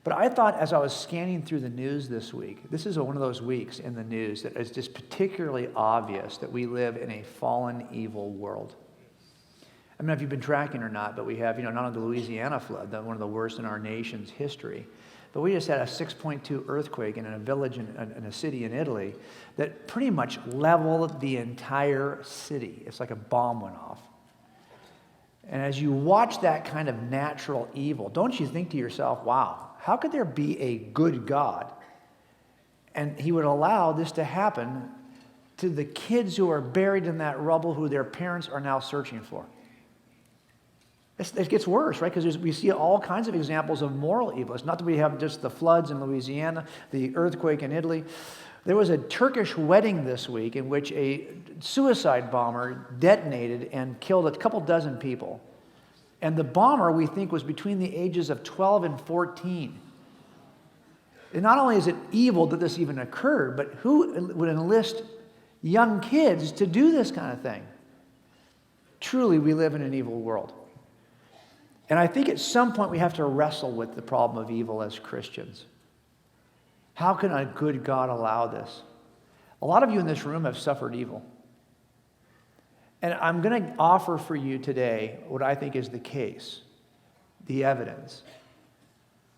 But I thought as I was scanning through the news this week, this is one of those weeks in the news that is just particularly obvious that we live in a fallen, evil world. I don't know if you've been tracking or not, but we have, not only the Louisiana flood, one of the worst in our nation's history, but we just had a 6.2 earthquake in a village in a city in Italy that pretty much leveled the entire city. It's like a bomb went off. And as you watch that kind of natural evil, don't you think to yourself, wow, how could there be a good God? And he would allow this to happen to the kids who are buried in that rubble who their parents are now searching for. It gets worse, right? Because we see all kinds of examples of moral evil. It's not that we have just the floods in Louisiana, the earthquake in Italy. There was a Turkish wedding this week in which a suicide bomber detonated and killed a couple dozen people. And the bomber, we think, was between the ages of 12 and 14. And not only is it evil that this even occurred, but who would enlist young kids to do this kind of thing? Truly, we live in an evil world. And I think at some point we have to wrestle with the problem of evil as Christians. How can a good God allow this? A lot of you in this room have suffered evil. And I'm going to offer for you today what I think is the case, the evidence,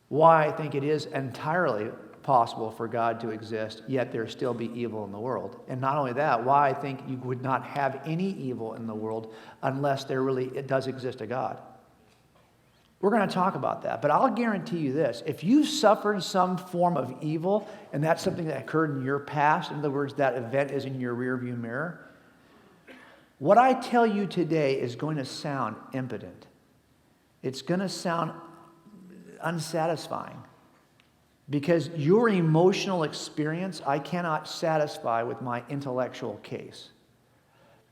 why I think it is entirely possible for God to exist, yet there still be evil in the world. And not only that, why I think you would not have any evil in the world unless it does exist a God. We're going to talk about that, but I'll guarantee you this. If you've suffered some form of evil, and that's something that occurred in your past, in other words, that event is in your rearview mirror, what I tell you today is going to sound impotent. It's going to sound unsatisfying, because your emotional experience I cannot satisfy with my intellectual case.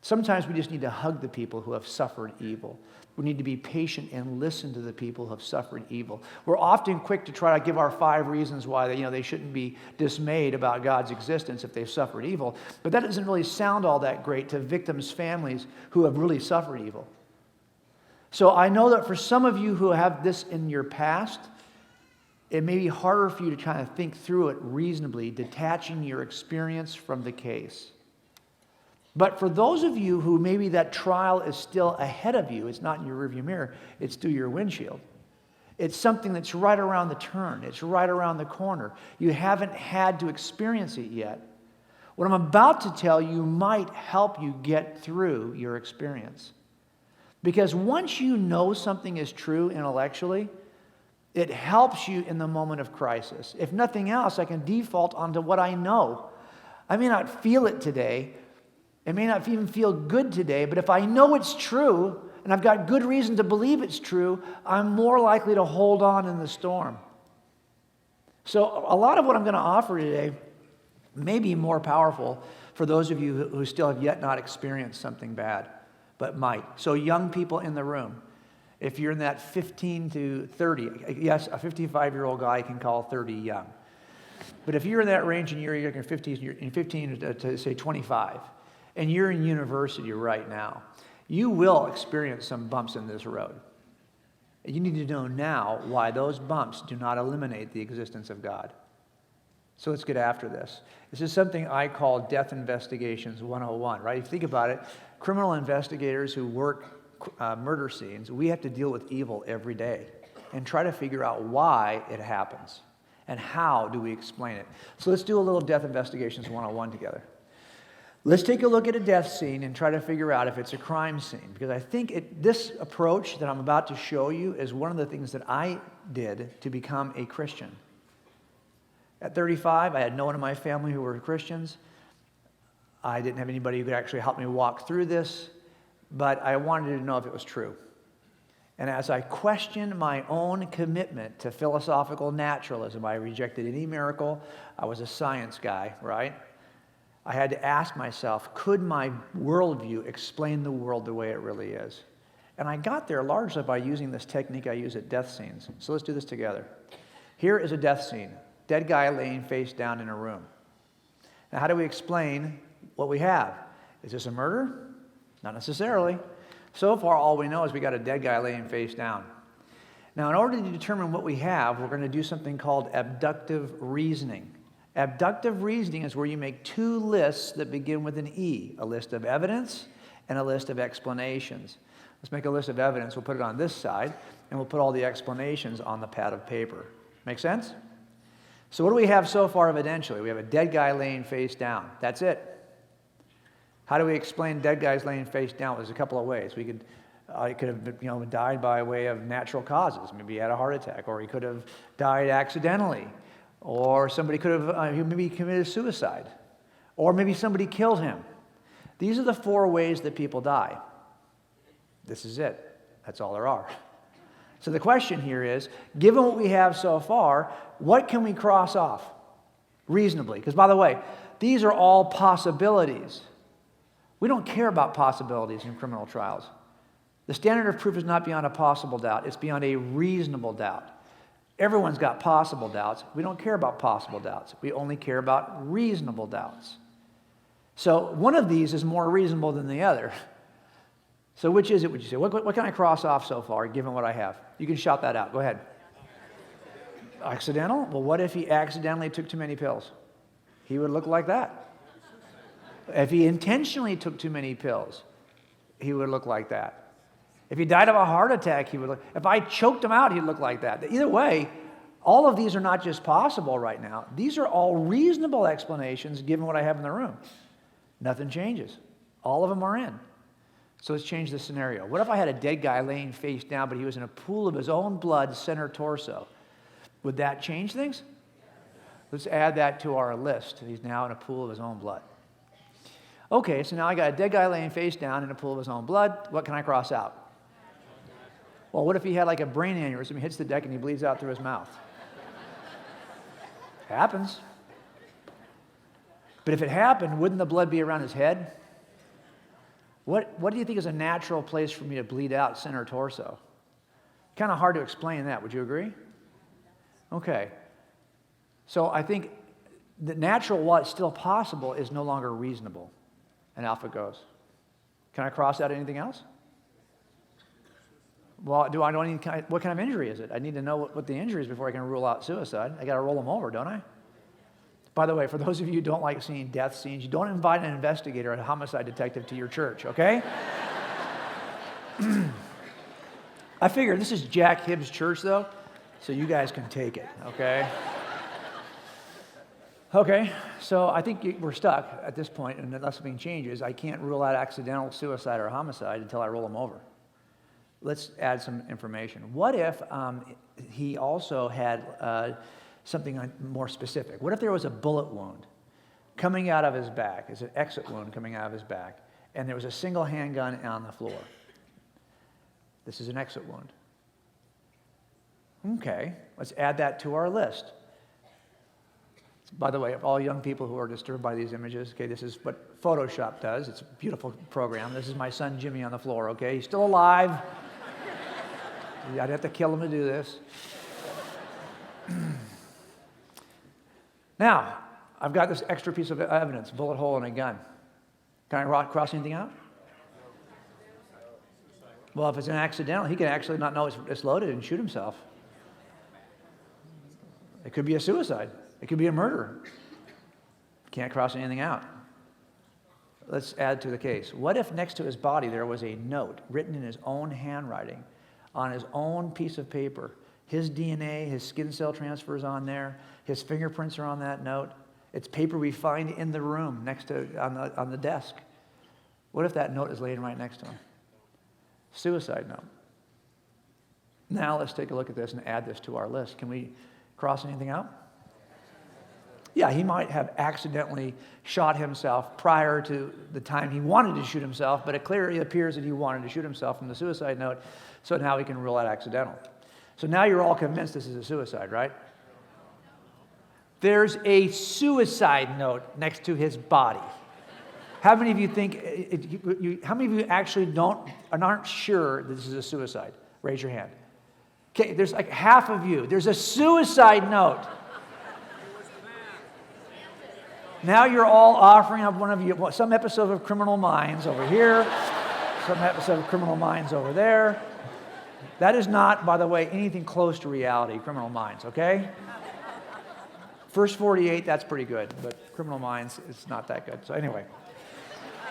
Sometimes we just need to hug the people who have suffered evil. We need to be patient and listen to the people who have suffered evil. We're often quick to try to give our 5 reasons why they shouldn't be dismayed about God's existence if they've suffered evil. But that doesn't really sound all that great to victims' families who have really suffered evil. So I know that for some of you who have this in your past, it may be harder for you to kind of think through it reasonably, detaching your experience from the case. But for those of you who maybe that trial is still ahead of you, it's not in your rearview mirror, it's through your windshield. It's something that's right around the turn. It's right around the corner. You haven't had to experience it yet. What I'm about to tell you might help you get through your experience. Because once you know something is true intellectually, it helps you in the moment of crisis. If nothing else, I can default onto what I know. I may not feel it today. It may not even feel good today, but if I know it's true, and I've got good reason to believe it's true, I'm more likely to hold on in the storm. So a lot of what I'm going to offer today may be more powerful for those of you who still have yet not experienced something bad, but might. So young people in the room, if you're in that 15 to 30, yes, a 55-year-old guy can call 30 young. But if you're in that range and you're in your 50s, you're in 15 to say 25, and you're in university right now, you will experience some bumps in this road. You need to know now why those bumps do not eliminate the existence of God. So let's get after this. This is something I call Death Investigations 101, right? If you think about it, criminal investigators who work murder scenes, we have to deal with evil every day and try to figure out why it happens and how do we explain it. So let's do a little Death Investigations 101 together. Let's take a look at a death scene and try to figure out if it's a crime scene, because I think this approach that I'm about to show you is one of the things that I did to become a Christian. At 35, I had no one in my family who were Christians. I didn't have anybody who could actually help me walk through this, but I wanted to know if it was true. And as I questioned my own commitment to philosophical naturalism, I rejected any miracle. I was a science guy, right? I had to ask myself, could my worldview explain the world the way it really is? And I got there largely by using this technique I use at death scenes. So let's do this together. Here is a death scene. Dead guy laying face down in a room. Now, how do we explain what we have? Is this a murder? Not necessarily. So far, all we know is we got a dead guy laying face down. Now, in order to determine what we have, we're going to do something called abductive reasoning. Abductive reasoning is where you make two lists that begin with an E, a list of evidence and a list of explanations. Let's make a list of evidence. We'll put it on this side, and we'll put all the explanations on the pad of paper. Make sense? So what do we have so far evidentially? We have a dead guy laying face down. That's it. How do we explain dead guys laying face down? There's a couple of ways. He could have died by way of natural causes. Maybe he had a heart attack, or he could have died accidentally, or somebody could have maybe committed suicide, or maybe somebody killed him. These are the four ways that people die. This is it. That's all there are. So the question here is, given what we have so far, what can we cross off reasonably? Because, by the way, these are all possibilities. We don't care about possibilities in criminal trials. The standard of proof is not beyond a possible doubt. It's beyond a reasonable doubt. Everyone's got possible doubts. We don't care about possible doubts. We only care about reasonable doubts. So one of these is more reasonable than the other. So which is it, would you say? What can I cross off so far, given what I have? You can shout that out. Go ahead. Accidental? Well, what if he accidentally took too many pills? He would look like that. If he intentionally took too many pills, he would look like that. If he died of a heart attack, he would look. If I choked him out, he'd look like that. Either way, all of these are not just possible right now. These are all reasonable explanations given what I have in the room. Nothing changes. All of them are in. So let's change the scenario. What if I had a dead guy laying face down, but he was in a pool of his own blood, center torso? Would that change things? Let's add that to our list. He's now in a pool of his own blood. Okay, so now I got a dead guy laying face down in a pool of his own blood. What can I cross out? Well, what if he had like a brain aneurysm, he hits the deck and he bleeds out through his mouth? Happens. But if it happened, wouldn't the blood be around his head? What do you think is a natural place for me to bleed out center torso? Kind of hard to explain that. Would you agree? Okay. So I think the natural, while it's still possible, is no longer reasonable. And alpha goes. Can I cross out anything else? Well, what kind of injury is it? I need to know what the injury is before I can rule out suicide. I got to roll them over, don't I? By the way, for those of you who don't like seeing death scenes, you don't invite an investigator or a homicide detective to your church, okay? I figure this is Jack Hibbs' church, though, so you guys can take it, okay? Okay, so I think we're stuck at this point, and unless something changes, I can't rule out accidental suicide or homicide until I roll them over. Let's add some information. What if he also had something more specific? What if there was a bullet wound coming out of his back? It's an exit wound coming out of his back, and there was a single handgun on the floor. This is an exit wound. Okay, let's add that to our list. By the way, of all young people who are disturbed by these images, okay, this is what Photoshop does. It's a beautiful program. This is my son Jimmy on the floor, okay? He's still alive. I'd have to kill him to do this. Now, I've got this extra piece of evidence, bullet hole in a gun. Can I cross anything out? Well, if it's an accidental, he can actually not know it's loaded and shoot himself. It could be a suicide. It could be a murder. Can't cross anything out. Let's add to the case. What if next to his body there was a note written in his own handwriting on his own piece of paper? His DNA, his skin cell transfer is on there. His fingerprints are on that note. It's paper we find in the room next to on the desk. What if that note is laying right next to him? Suicide note. Now let's take a look at this and add this to our list. Can we cross anything out? Yeah, he might have accidentally shot himself prior to the time he wanted to shoot himself, but it clearly appears that he wanted to shoot himself from the suicide note, so now we can rule out accidental. So now you're all convinced this is a suicide, right? There's a suicide note next to his body. How many of you think, how many of you actually aren't sure that this is a suicide? Raise your hand. Okay, there's like half of you. There's a suicide note. Now you're all offering up one of you, some episode of Criminal Minds over here, some episode of Criminal Minds over there. That is not, by the way, anything close to reality, Criminal Minds, okay? First 48, that's pretty good, but Criminal Minds, it's not that good. So anyway.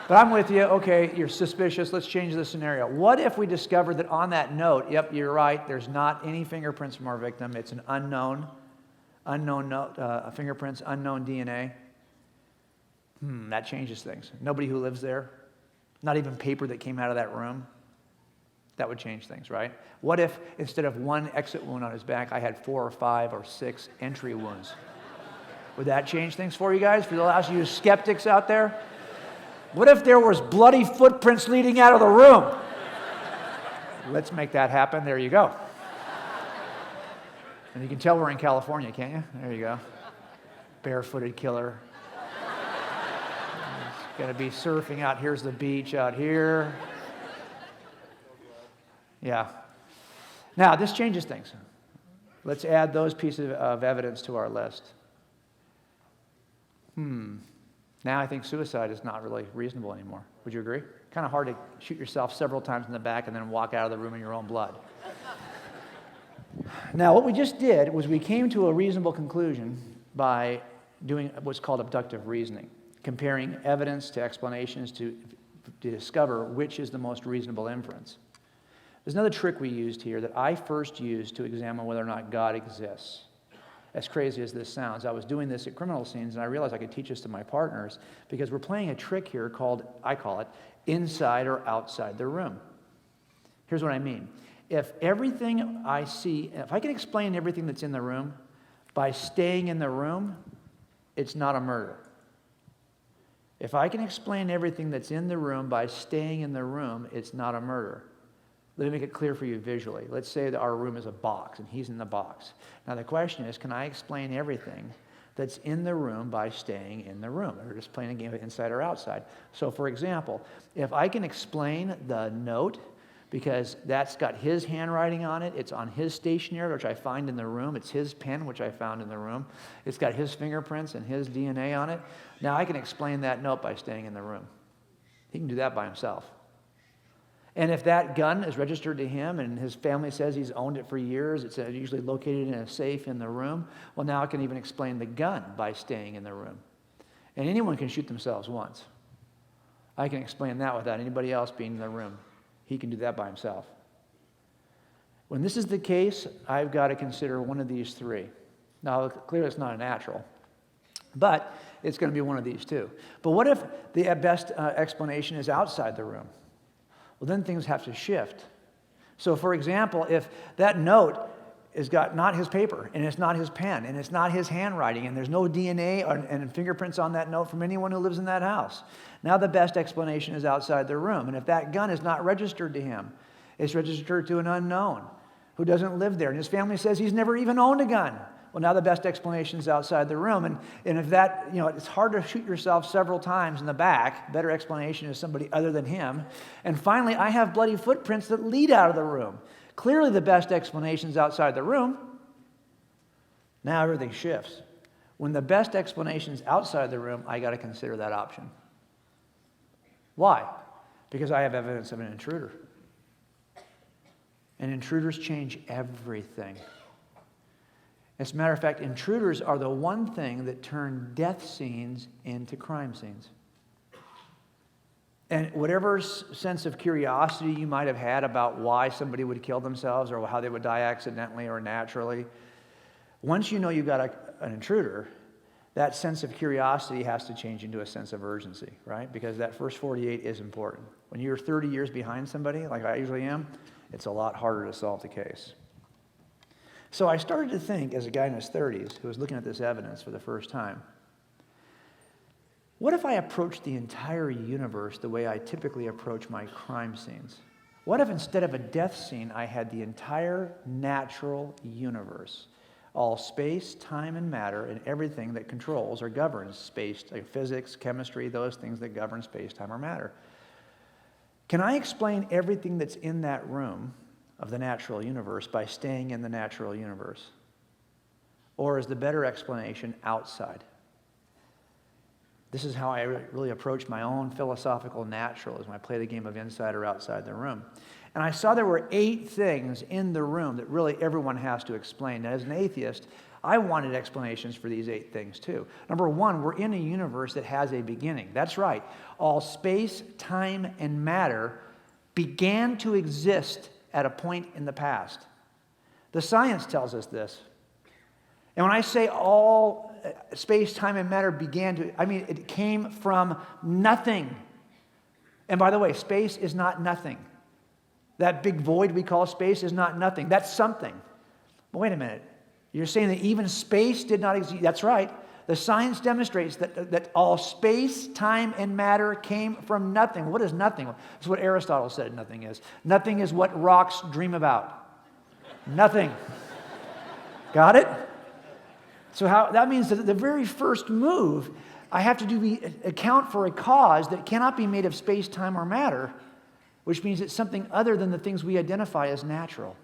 But I'm with you. Okay, you're suspicious. Let's change the scenario. What if we discovered that on that note, yep, you're right, there's not any fingerprints from our victim. It's an unknown note, fingerprints, unknown DNA. That changes things. Nobody who lives there, not even paper that came out of that room. That would change things, right? What if instead of one exit wound on his back, I had 4 or 5 or 6 entry wounds? Would that change things for you guys? For the last of you skeptics out there? What if there was bloody footprints leading out of the room? Let's make that happen. There you go. And you can tell we're in California, can't you? There you go. Barefooted killer. He's going to be surfing out. Here's the beach out here. Yeah. Now, this changes things. Let's add those pieces of evidence to our list. Now I think suicide is not really reasonable anymore. Would you agree? Kind of hard to shoot yourself several times in the back and then walk out of the room in your own blood. Now, what we just did was we came to a reasonable conclusion by doing what's called abductive reasoning, comparing evidence to explanations to discover which is the most reasonable inference. There's another trick we used here that I first used to examine whether or not God exists. As crazy as this sounds, I was doing this at criminal scenes, and I realized I could teach this to my partners because we're playing a trick here called, I call it, inside or outside the room. Here's what I mean. If everything I see, if I can explain everything that's in the room by staying in the room, it's not a murder. If I can explain everything that's in the room by staying in the room, it's not a murder. Let me make it clear for you visually. Let's say that our room is a box and he's in the box. Now the question is, can I explain everything that's in the room by staying in the room? We're just playing a game of inside or outside. So for example, if I can explain the note, because that's got his handwriting on it, it's on his stationery, which I find in the room, it's his pen, which I found in the room, it's got his fingerprints and his DNA on it, now I can explain that note by staying in the room. He can do that by himself. And if that gun is registered to him and his family says he's owned it for years, it's usually located in a safe in the room, well, now I can even explain the gun by staying in the room. And anyone can shoot themselves once. I can explain that without anybody else being in the room. He can do that by himself. When this is the case, I've got to consider one of these three. Now, clearly it's not a natural, but it's going to be one of these two. But what if the best explanation is outside the room? Well, then things have to shift. So, for example, if that note has got not his paper, and it's not his pen, and it's not his handwriting, and there's no DNA and fingerprints on that note from anyone who lives in that house, now the best explanation is outside the room. And if that gun is not registered to him, it's registered to an unknown who doesn't live there, and his family says he's never even owned a gun. Well, now the best explanation is outside the room. And if that, it's hard to shoot yourself several times in the back. Better explanation is somebody other than him. And finally, I have bloody footprints that lead out of the room. Clearly the best explanation is outside the room. Now everything shifts. When the best explanation is outside the room, I got to consider that option. Why? Because I have evidence of an intruder. And intruders change everything. As a matter of fact, intruders are the one thing that turn death scenes into crime scenes. And whatever sense of curiosity you might have had about why somebody would kill themselves or how they would die accidentally or naturally, once you know you've got an intruder, that sense of curiosity has to change into a sense of urgency, right? Because that first 48 is important. When you're 30 years behind somebody, like I usually am, it's a lot harder to solve the case. So I started to think, as a guy in his 30s who was looking at this evidence for the first time, what if I approached the entire universe the way I typically approach my crime scenes? What if instead of a death scene, I had the entire natural universe, all space, time, and matter, and everything that controls or governs space, like physics, chemistry, those things that govern space, time, or matter? Can I explain everything that's in that room of the natural universe by staying in the natural universe? Or is the better explanation outside? This is how I really approach my own philosophical naturalism. I play the game of inside or outside the room. And I saw there were 8 things in the room that really everyone has to explain. Now, as an atheist, I wanted explanations for these 8 things too. Number 1, we're in a universe that has a beginning. That's right. All space, time, and matter began to exist at a point in the past. The science tells us this. And when I say all space, time, and matter began to, I mean it came from nothing. And by the way, space is not nothing. That big void we call space is not nothing. That's something. But wait a minute. You're saying that even space did not exist? That's right. The science demonstrates that all space, time, and matter came from nothing. What is nothing? That's what Aristotle said nothing is. Nothing is what rocks dream about. Nothing. Got it? So that means that the very first move, I have to account for a cause that cannot be made of space, time, or matter, which means it's something other than the things we identify as natural.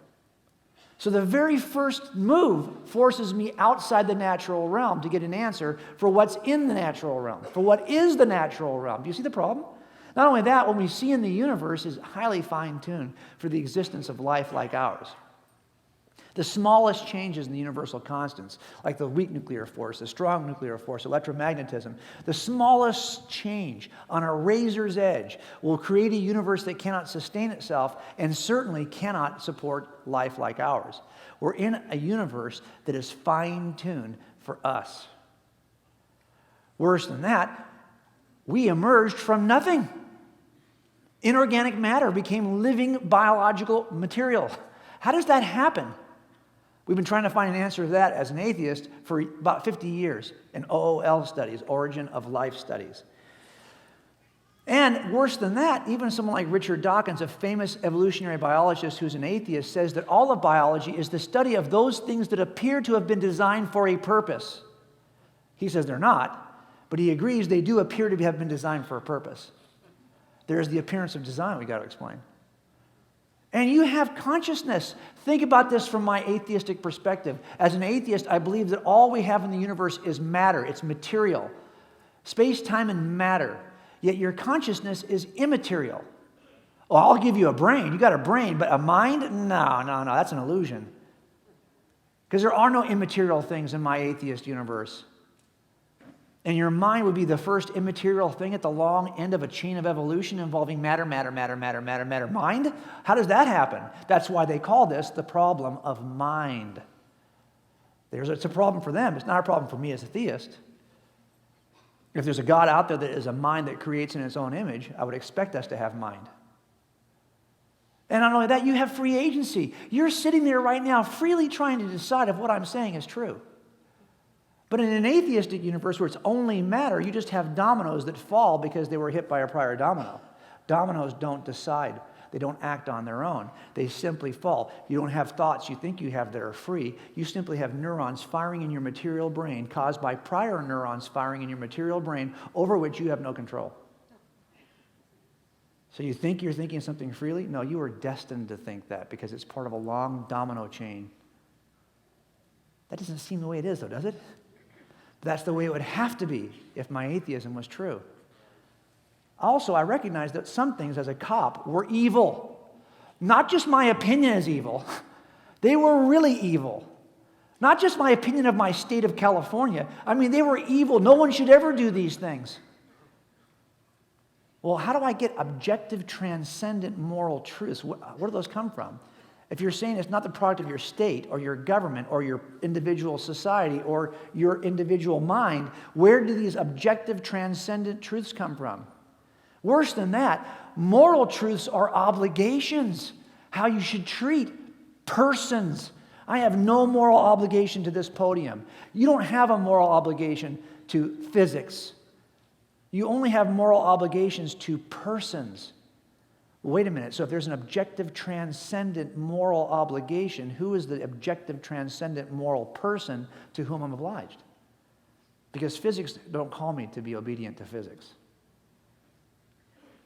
So the very first move forces me outside the natural realm to get an answer for what's in the natural realm, for what is the natural realm. Do you see the problem? Not only that, what we see in the universe is highly fine-tuned for the existence of life like ours. The smallest changes in the universal constants, like the weak nuclear force, the strong nuclear force, electromagnetism, the smallest change on a razor's edge will create a universe that cannot sustain itself and certainly cannot support life like ours. We're in a universe that is fine-tuned for us. Worse than that, we emerged from nothing. Inorganic matter became living biological material. How does that happen? We've been trying to find an answer to that as an atheist for about 50 years in OOL studies, origin of life studies. And worse than that, even someone like Richard Dawkins, a famous evolutionary biologist who's an atheist, says that all of biology is the study of those things that appear to have been designed for a purpose. He says they're not, but he agrees they do appear to have been designed for a purpose. There's the appearance of design we got to explain. And you have consciousness. Think about this from my atheistic perspective. As an atheist, I believe that all we have in the universe is matter. It's material. Space, time, and matter. Yet your consciousness is immaterial. Oh, I'll give you a brain. You got a brain, but a mind? No, that's an illusion. Because there are no immaterial things in my atheist universe. And your mind would be the first immaterial thing at the long end of a chain of evolution involving matter. Mind? How does that happen? That's why they call this the problem of mind. It's a problem for them. It's not a problem for me as a theist. If there's a God out there that is a mind that creates in its own image, I would expect us to have mind. And not only that, you have free agency. You're sitting there right now freely trying to decide if what I'm saying is true. But in an atheistic universe where it's only matter, you just have dominoes that fall because they were hit by a prior domino. Dominoes don't decide. They don't act on their own. They simply fall. You don't have thoughts you think you have that are free. You simply have neurons firing in your material brain caused by prior neurons firing in your material brain over which you have no control. So you think you're thinking something freely? No, you are destined to think that because it's part of a long domino chain. That doesn't seem the way it is, though, does it? That's the way it would have to be if my atheism was true. Also, I recognize that some things as a cop were evil. Not just my opinion is evil. They were really evil. Not just my opinion of my state of California. I mean, they were evil. No one should ever do these things. Well, how do I get objective, transcendent moral truths? Where do those come from? If you're saying it's not the product of your state or your government or your individual society or your individual mind, where do these objective, transcendent truths come from? Worse than that, moral truths are obligations, how you should treat persons. I have no moral obligation to this podium. You don't have a moral obligation to physics. You only have moral obligations to persons. Wait a minute, so if there's an objective, transcendent moral obligation, who is the objective, transcendent moral person to whom I'm obliged? Because physics don't call me to be obedient to physics.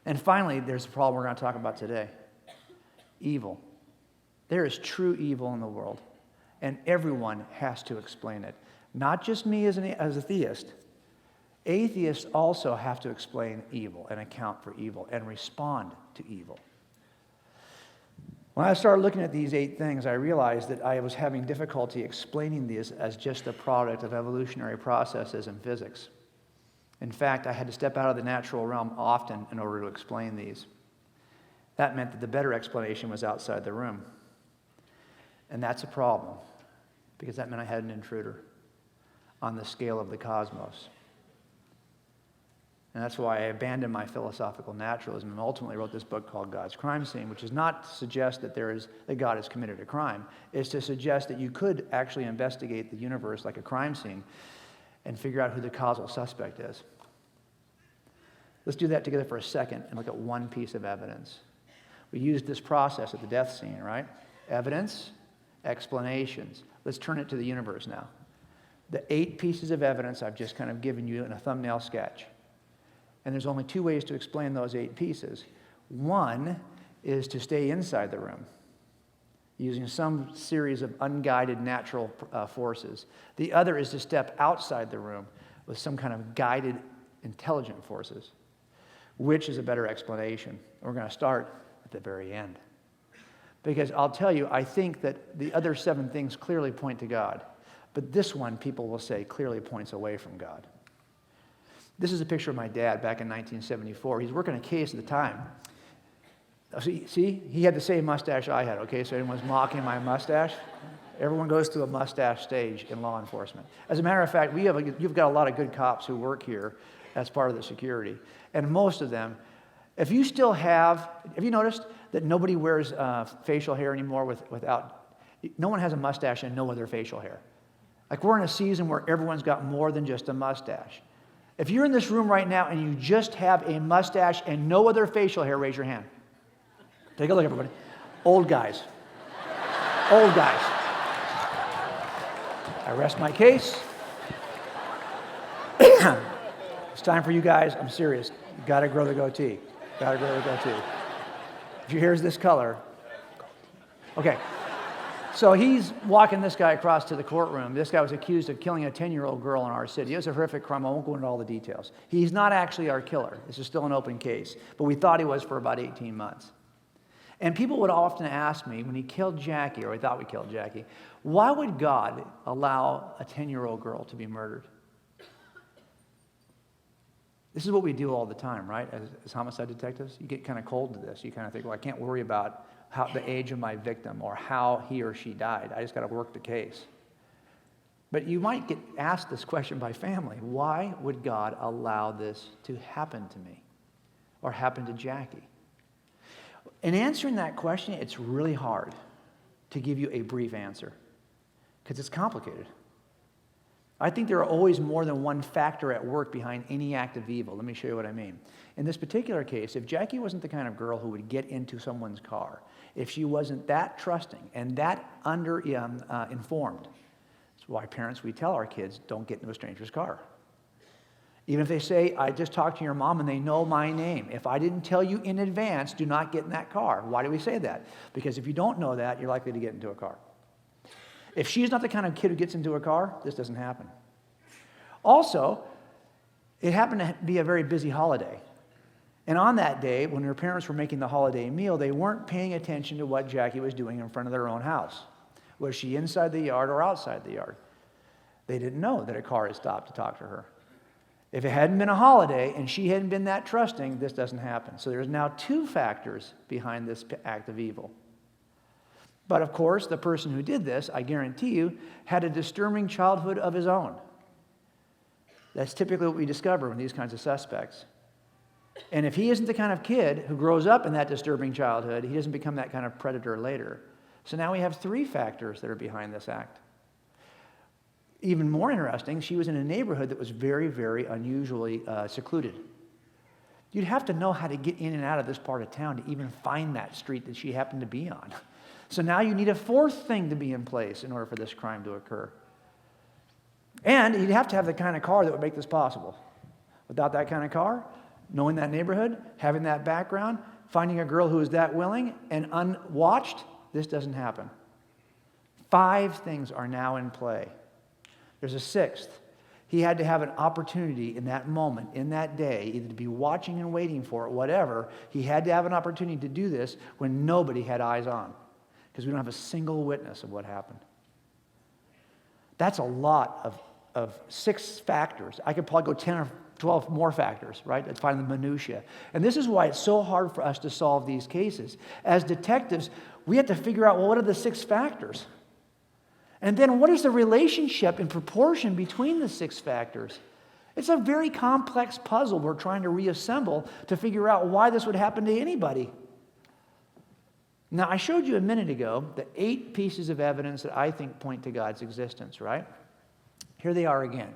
And finally, there's a problem we're going to talk about today. Evil. There is true evil in the world, and everyone has to explain it. Not just me as a theist. Atheists also have to explain evil and account for evil and respond to evil. When I started looking at these 8 things, I realized that I was having difficulty explaining these as just a product of evolutionary processes in physics. In fact, I had to step out of the natural realm often in order to explain these. That meant that the better explanation was outside the room. And that's a problem, because that meant I had an intruder on the scale of the cosmos. And that's why I abandoned my philosophical naturalism and ultimately wrote this book called God's Crime Scene, which is not to suggest that God has committed a crime. It's to suggest that you could actually investigate the universe like a crime scene and figure out who the causal suspect is. Let's do that together for a second and look at one piece of evidence. We used this process at the death scene, right? Evidence, explanations. Let's turn it to the universe now. The 8 pieces of evidence I've just kind of given you in a thumbnail sketch. And there's only 2 ways to explain those 8 pieces. One is to stay inside the room, using some series of unguided natural forces. The other is to step outside the room with some kind of guided, intelligent forces. Which is a better explanation? We're going to start at the very end. Because I'll tell you, I think that the other 7 things clearly point to God. But this one, people will say, clearly points away from God. This is a picture of my dad back in 1974. He's working a case at the time. See, he had the same mustache I had, okay? So anyone's mocking my mustache? Everyone goes through a mustache stage in law enforcement. As a matter of fact, you've got a lot of good cops who work here as part of the security. And most of them, have you noticed that nobody wears facial hair anymore no one has a mustache and no other facial hair? Like we're in a season where everyone's got more than just a mustache. If you're in this room right now and you just have a mustache and no other facial hair, raise your hand. Take a look, everybody. Old guys. Old guys. I rest my case. It's time for you guys. I'm serious. You got to grow the goatee. Got to grow the goatee. If your hair is this color. Okay. So he's walking this guy across to the courtroom. This guy was accused of killing a 10-year-old girl in our city. It was a horrific crime. I won't go into all the details. He's not actually our killer. This is still an open case. But we thought he was for about 18 months. And people would often ask me, when he killed Jackie, or he thought we killed Jackie, why would God allow a 10-year-old girl to be murdered? This is what we do all the time, right? As homicide detectives, you get kind of cold to this. You kind of think, well, I can't worry about the age of my victim or how he or she died. I just got to work the case. But you might get asked this question by family. Why would God allow this to happen to me or happen to Jackie? In answering that question, it's really hard to give you a brief answer because it's complicated. I think there are always more than one factor at work behind any act of evil. Let me show you what I mean. In this particular case, if Jackie wasn't the kind of girl who would get into someone's car, if she wasn't that trusting and that informed, that's why parents, we tell our kids, don't get into a stranger's car. Even if they say, I just talked to your mom and they know my name. If I didn't tell you in advance, do not get in that car. Why do we say that? Because if you don't know that, you're likely to get into a car. If she's not the kind of kid who gets into a car, this doesn't happen. Also, it happened to be a very busy holiday. And on that day, when her parents were making the holiday meal, they weren't paying attention to what Jackie was doing in front of their own house. Was she inside the yard or outside the yard? They didn't know that a car had stopped to talk to her. If it hadn't been a holiday and she hadn't been that trusting, this doesn't happen. So there's now 2 factors behind this act of evil. But of course, the person who did this, I guarantee you, had a disturbing childhood of his own. That's typically what we discover in these kinds of suspects. And if he isn't the kind of kid who grows up in that disturbing childhood, he doesn't become that kind of predator later. So now we have 3 factors that are behind this act. Even more interesting, she was in a neighborhood that was very, very unusually secluded. You'd have to know how to get in and out of this part of town to even find that street that she happened to be on. So now you need a 4th thing to be in place in order for this crime to occur. And you'd have to have the kind of car that would make this possible. Without that kind of car, knowing that neighborhood, having that background, finding a girl who is that willing and unwatched, this doesn't happen. 5 things are now in play. There's a 6th. He had to have an opportunity in that moment, in that day, either to be watching and waiting for it, whatever. He had to have an opportunity to do this when nobody had eyes on, because we don't have a single witness of what happened. That's a lot of 6 factors. I could probably go 10 or 12 more factors, right? Let's find the minutia. And this is why it's so hard for us to solve these cases. As detectives, we have to figure out, well, what are the 6 factors? And then what is the relationship in proportion between the 6 factors? It's a very complex puzzle we're trying to reassemble to figure out why this would happen to anybody. Now, I showed you a minute ago the 8 pieces of evidence that I think point to God's existence, right? Here they are again.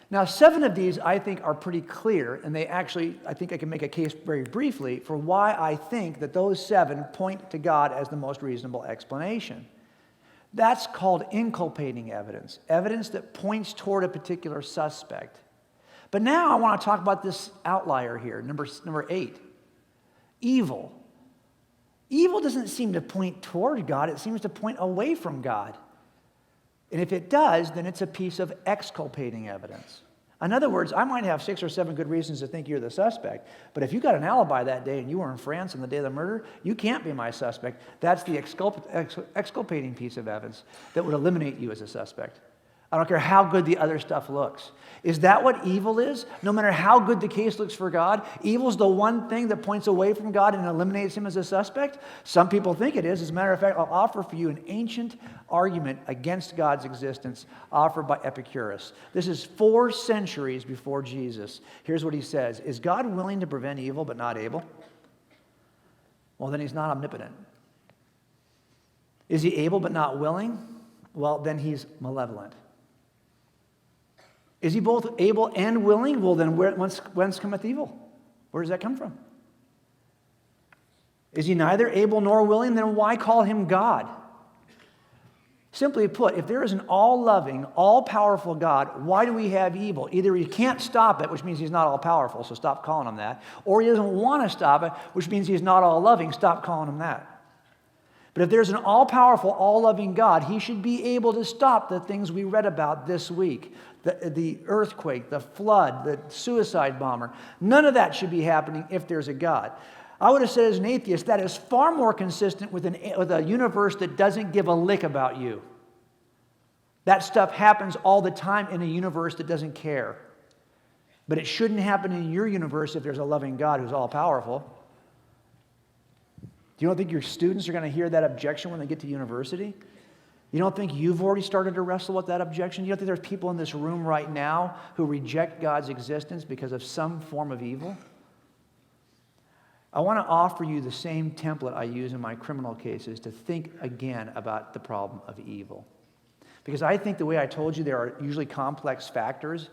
Now, 7 of these I think are pretty clear, and they actually, I think I can make a case very briefly for why I think that those 7 point to God as the most reasonable explanation. That's called inculpating evidence, evidence that points toward a particular suspect. But now I want to talk about this outlier here, number 8, evil. Evil doesn't seem to point toward God, it seems to point away from God. And if it does, then it's a piece of exculpating evidence. In other words, I might have 6 or 7 good reasons to think you're the suspect, but if you got an alibi that day and you were in France on the day of the murder, you can't be my suspect. That's the exculpating piece of evidence that would eliminate you as a suspect. I don't care how good the other stuff looks. Is that what evil is? No matter how good the case looks for God, evil's the one thing that points away from God and eliminates him as a suspect? Some people think it is. As a matter of fact, I'll offer for you an ancient argument against God's existence offered by Epicurus. This is 4 centuries before Jesus. Here's what he says. Is God willing to prevent evil but not able? Well, then he's not omnipotent. Is he able but not willing? Well, then he's malevolent. Is he both able and willing? Well, then whence cometh evil? Where does that come from? Is he neither able nor willing? Then why call him God? Simply put, if there is an all-loving, all-powerful God, why do we have evil? Either he can't stop it, which means he's not all-powerful, so stop calling him that, or he doesn't want to stop it, which means he's not all-loving, stop calling him that. But if there's an all-powerful, all-loving God, he should be able to stop the things we read about this week. The earthquake, the flood, the suicide bomber. None of that should be happening if there's a God. I would have said as an atheist, that is far more consistent with a universe that doesn't give a lick about you. That stuff happens all the time in a universe that doesn't care. But it shouldn't happen in your universe if there's a loving God who's all-powerful. Do you don't think your students are going to hear that objection when they get to university? You don't think you've already started to wrestle with that objection? You don't think there's people in this room right now who reject God's existence because of some form of evil? I want to offer you the same template I use in my criminal cases to think again about the problem of evil. Because I think the way I told you there are usually complex factors,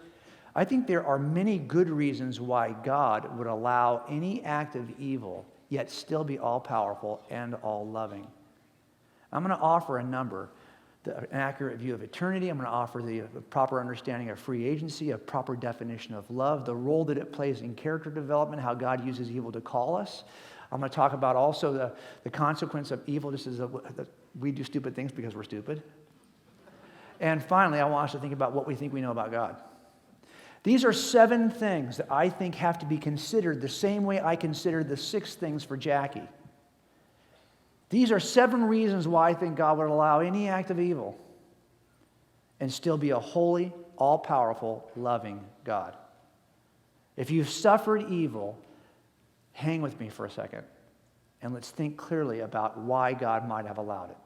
I think there are many good reasons why God would allow any act of evil yet still be all-powerful and all-loving. I'm going to offer a number, an accurate view of eternity. I'm going to offer the proper understanding of free agency, a proper definition of love, the role that it plays in character development, how God uses evil to call us. I'm going to talk about also the consequence of evil, just as we do stupid things because we're stupid. And finally, I want us to think about what we think we know about God. These are 7 things that I think have to be considered the same way I considered the 6 things for Jackie. These are 7 reasons why I think God would allow any act of evil and still be a holy, all-powerful, loving God. If you've suffered evil, hang with me for a second, and let's think clearly about why God might have allowed it.